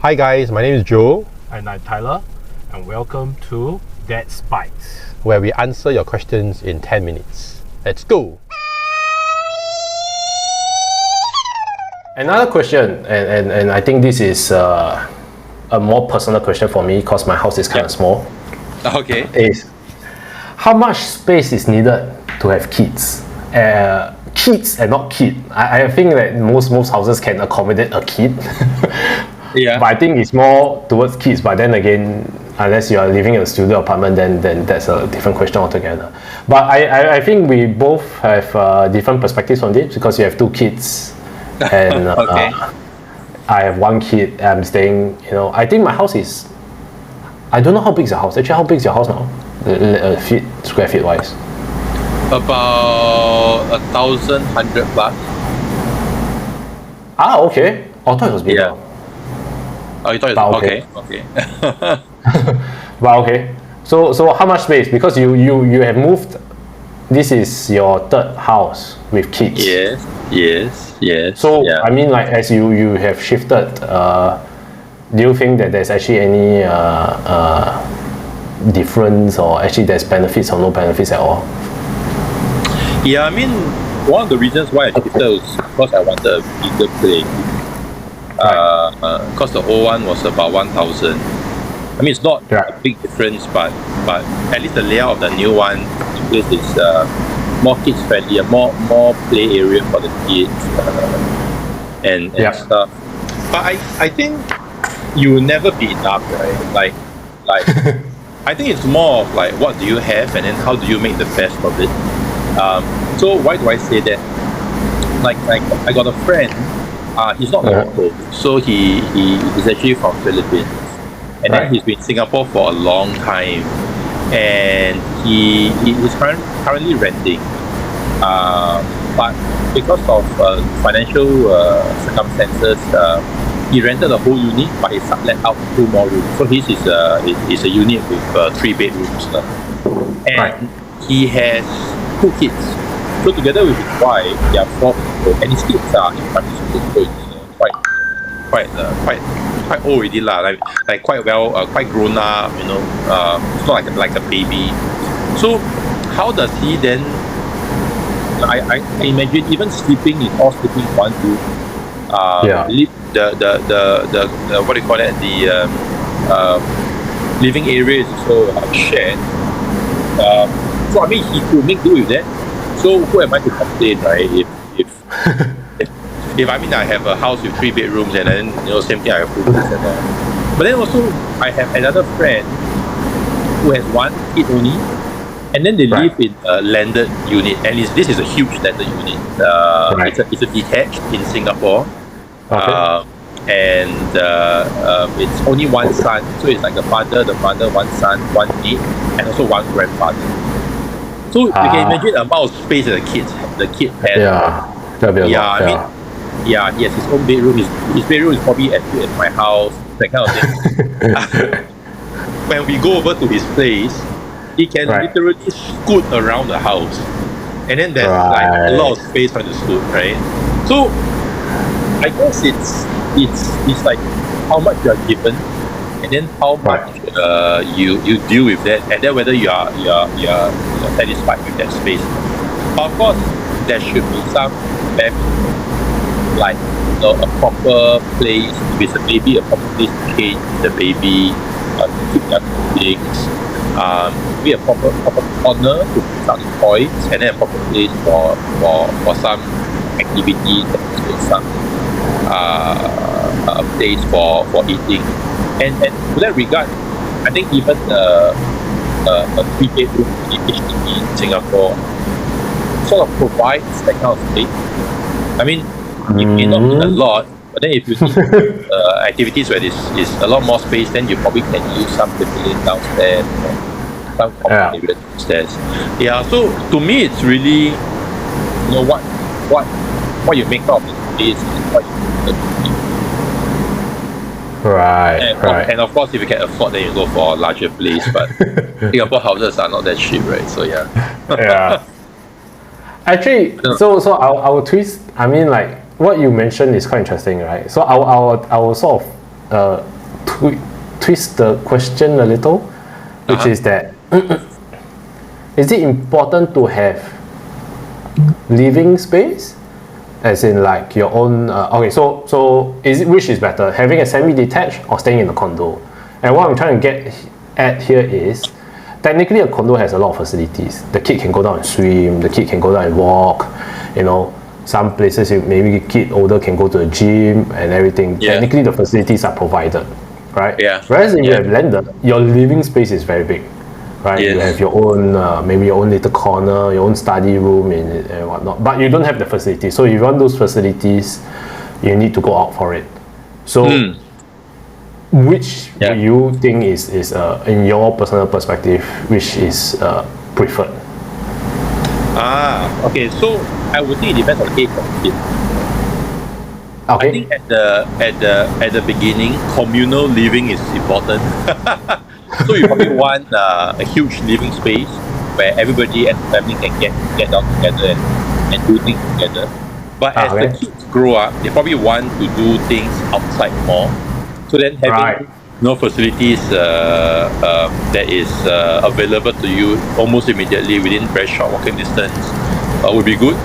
Hi guys, my name is Joe, And I'm Tyler, and welcome to That Spikes. where we answer your questions in 10 minutes. Let's go! Another question, and I think this is a more personal question for me because my house is kind of small, Okay. is how much space is needed to have kids? Kids and not kid. I think that most houses can accommodate a kid. Yeah. But I think it's more towards kids. But then again, unless you are living in a studio apartment, then that's a different question altogether. But I think we both have different perspectives on this because you have two kids, and Okay. I have one kid. I'm staying. I think my house is. I don't know how big is the house. Actually, how big is your house now? Square feet wise. About 1,100 plus. Okay. I thought it was bigger. Yeah. Oh, you thought it But was okay. okay. But okay. So how much space? Because you have moved. This is your third house with kids. Yes. So yeah. I mean, like as you have shifted, do you think that there's actually any difference, or actually there's benefits or no benefits at all? Yeah, I mean, one of the reasons why I shifted was because I wanted a bigger place. Because the old one was about 1,000. I mean, it's not Right. a big difference, but at least the layout of the new one, the place is more kids friendly, more play area for the kids, and Yeah. stuff. But I think you will never be enough, right? Like I think it's more of like what do you have, and then how do you make the best of it. So why do I say that? Like I got a friend. He's not local, so he is actually from Philippines, and Right. then he's been in Singapore for a long time, and he is currently renting. But because of financial circumstances, he rented a whole unit, but he sublet out 2 more rooms. So his is a unit with 3 bedrooms, and Right. he has 2 kids. So together with his wife, they are 4 people, and his kids are in primary school, so it's quite old already lah. Like quite well, quite grown up. It's not like a baby. So how does he then? I imagine even sleeping is all sleeping in one room. Yeah. The what do you call that? The living area is also shared. So I mean, he could make do with that. So who am I to complain, right? If I mean I have a house with 3 bedrooms, and then same thing, I have 2 kids and all. But then also I have another friend who has 1 kid only, and then they Right. live in a landed unit, and this is a huge landed unit. Right. It's a detached in Singapore. Okay. And it's only 1 son, so it's like the mother, 1 son, 1 maid, and also 1 grandfather. So you can imagine the amount of space that the kid has. Yeah. That'll be a Yeah, lot. I mean, yeah, he has his own bedroom. His bedroom is probably as big as my house, that kind of thing. When we go over to his place, he can Right. literally scoot around the house, and then there's like a lot of space for him to scoot, right? So I guess it's like how much you are given, and then how much you deal with that, and then whether you are satisfied with that space. Of course, there should be some benefit, like a proper place with a baby, a proper place to cage the baby, to keep their things. Maybe a proper corner to put some toys, and then a proper place for some activities, and some place for eating. And to that regard, I think even a 3-bedroom HDB in Singapore sort of provides that kind of space. I mean, it may not be a lot, but then if you need activities where there's a lot more space, then you probably can use some pavilion downstairs, or some common area downstairs. Yeah, so to me, it's really what you make of the space and what you do. Right. And of course, if you can afford, then you go for a larger place. But Singapore houses are not that cheap, right? So yeah. Yeah. Actually, so I will twist. I mean, like what you mentioned is quite interesting, right? So I will sort of twist the question a little, which is that is it important to have living space, as in like your own? So which is better, having a semi-detached or staying in a condo? And what I'm trying to get at here is, technically a condo has a lot of facilities. The kid can go down and swim. The kid can go down and walk. You know, some places maybe a kid older can go to a gym and everything. Yeah. Technically the facilities are provided, right? Yeah. Whereas if you have landed, your living space is very big, right? Yes. You have your own, maybe your own little corner, your own study room and whatnot. But you don't have the facilities. So if you want those facilities, you need to go out for it. So which do you think is in your personal perspective, which is preferred? Okay. So I would think it depends on the age of the kid. Okay. I think at the beginning, communal living is important. So you probably want a huge living space where everybody and family can get down together and do things together. But as the kids grow up, they probably want to do things outside more. So then having no facilities that is available to you almost immediately within very short walking distance would be good.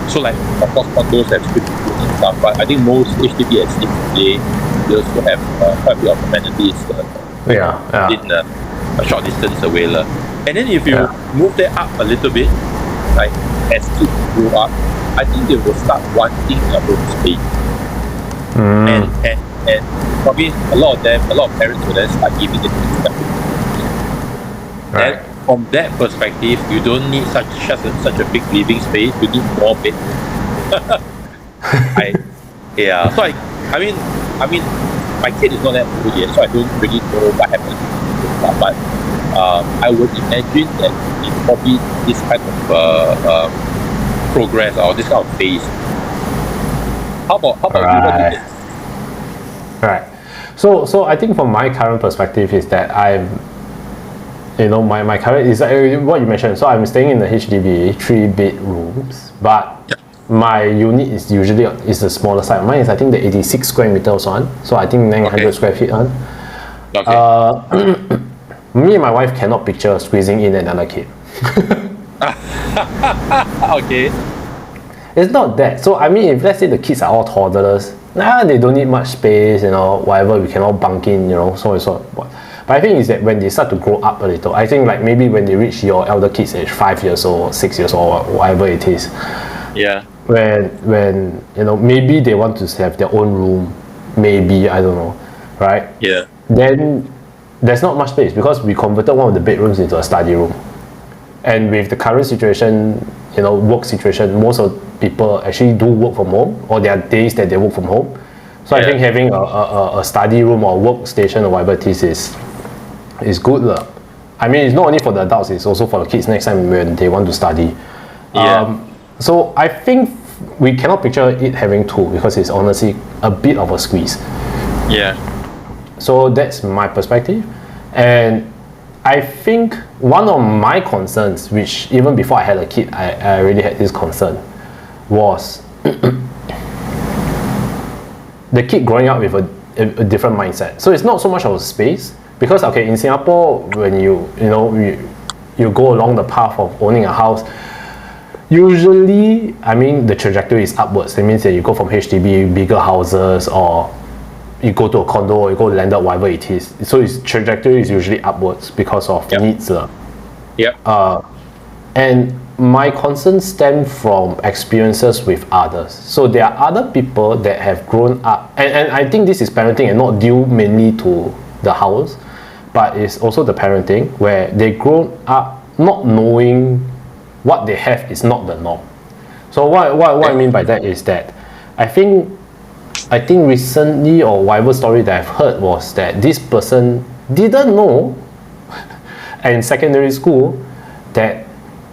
So like, of course, condos have swimming pools and stuff, but I think most HDB estates today they also have quite a bit of amenities within a short distance away. And then if you move that up a little bit, like as kids grow up, I think they will start wanting their own space. And probably a lot of parents will then start giving the kids their own space. And from that perspective, you don't need such a big living space. You need more beds. So I mean, my kid is not that old yet, so I don't really know what happens. But I would imagine that it's probably this kind of progress or this kind of phase. How about you? What do you think? Right. So I think from my current perspective is that my current is what you mentioned. So I'm staying in the HDB 3 bedrooms, but my unit is usually the smaller side. Mine is I think the 86 square meters one. So I think 900 square feet one. Okay. Me and my wife cannot picture squeezing in another kid. Okay. It's not that. So I mean, if let's say the kids are all toddlers, they don't need much space, whatever, we can all bunk in, so and so. But I think is that when they start to grow up a little, I think like maybe when they reach your elder kids age, 5 years old, 6 years old, whatever it is. Yeah. When maybe they want to have their own room, maybe, I don't know, right? Yeah. Then there's not much space because we converted one of the bedrooms into a study room. And with the current situation, work situation, most of people actually do work from home, or there are days that they work from home. So I think having a study room or workstation or whatever it is good. I mean, it's not only for the adults, it's also for the kids next time when they want to study. So I think we cannot picture it having two because it's honestly a bit of a squeeze. Yeah. So that's my perspective. And I think one of my concerns, which even before I had a kid, I already had this concern, was the kid growing up with a different mindset. So it's not so much of a space, because in Singapore, when you go along the path of owning a house, usually, I mean, the trajectory is upwards. That means that you go from HDB, bigger houses, or you go to a condo, or you go landed, whatever it is. So its trajectory is usually upwards because of needs. And my concerns stem from experiences with others. So there are other people that have grown up, and I think this is parenting and not due mainly to the house, but it's also the parenting where they grow up not knowing what they have is not the norm. So what I mean by that is that I think recently, or whatever story that I've heard, was that this person didn't know in secondary school that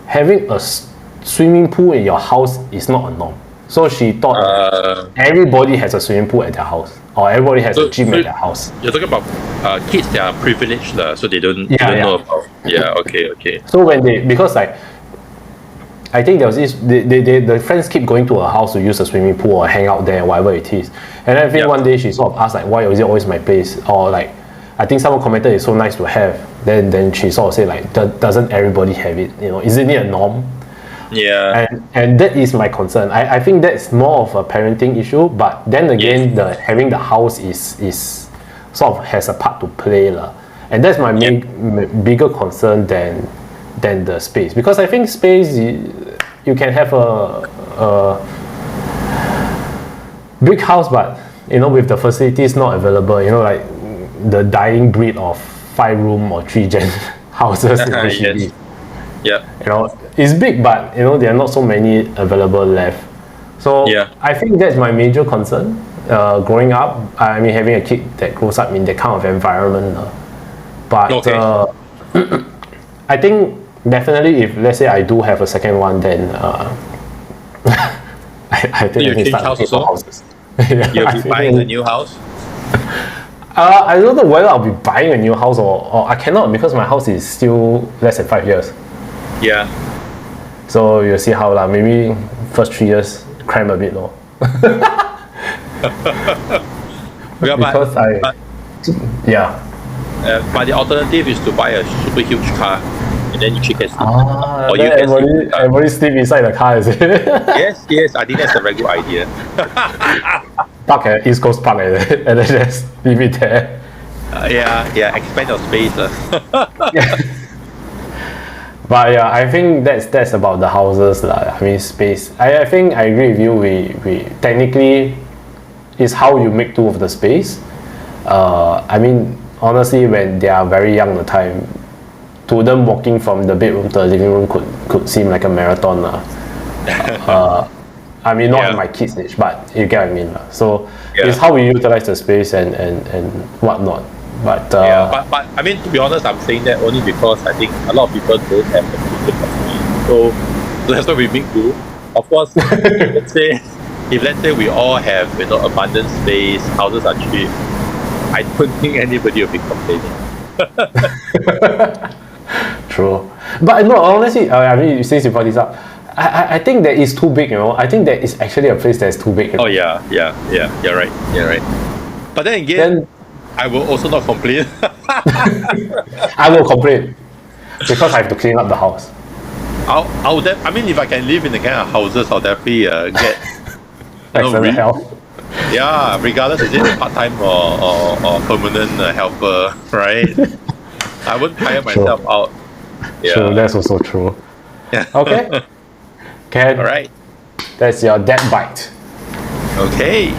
having a swimming pool in your house is not a norm. So she thought everybody has a swimming pool at their house, or everybody has a gym at their house. You're talking about kids that are privileged, so they don't know about. Yeah, okay. So when because I think there was this. The friends keep going to her house to use the swimming pool or hang out there, whatever it is. And then I think one day she sort of asked like, "Why is it always my place?" Or like, I think someone commented, "It's so nice to have." Then she sort of said like, "Doesn't everybody have it? You know, isn't it a norm?" Yeah. And that is my concern. I think that's more of a parenting issue. But then again, having the house is sort of has a part to play lah. And that's my bigger concern than the space, because I think space you can have a big house, but you know, with the facilities not available, you know, like the dying breed of 5-room or 3-gen houses in HDB. Yeah. You know, it's big, but you know, there are not so many available left. So I think that's my major concern. Growing up, I mean, having a kid that grows up in that kind of environment. But I think definitely, if let's say I do have a second one, then I think you I can change start house looking for also? houses. You'll be buying a new house? I don't know whether I'll be buying a new house or I cannot, because my house is still less than 5 years. Yeah. So you'll see how maybe first 3 years cram a bit more. Because but the alternative is to buy a super huge car, and then you can sleep. Or you can everybody sleep inside the car, is it? Yes. I think that's a very good idea. Park at East Coast Park, and then just leave it there. Expand your space. But yeah, I think that's about the houses lah. I mean, space. I think I agree with you. We technically is how you make do of the space. I mean, honestly, when they are very young, the time to them walking from the bedroom to the living room could seem like a marathon lah. I mean, not at my kids' age, but you get what I mean lah. So it's how we utilize the space and whatnot. But I mean, to be honest, I'm saying that only because I think a lot of people don't have the freedom of space. So that's why we make do. Of course, if let's say we all have abundant space, houses are cheap, I don't think anybody will be complaining. True. But no, honestly, I mean, since you brought this up, I think that is too big, you know. I think that is actually a place that's too big. Oh yeah. You're right. But then again, I will also not complain. I will complain because I have to clean up the house. I mean, if I can live in the kind of houses, I'll definitely get excellent help. Yeah, regardless is it a part-time or permanent helper, right? I wouldn't tire myself out. Yeah. True, that's also true. Okay. Ken, all right. That's your dad bite. Okay.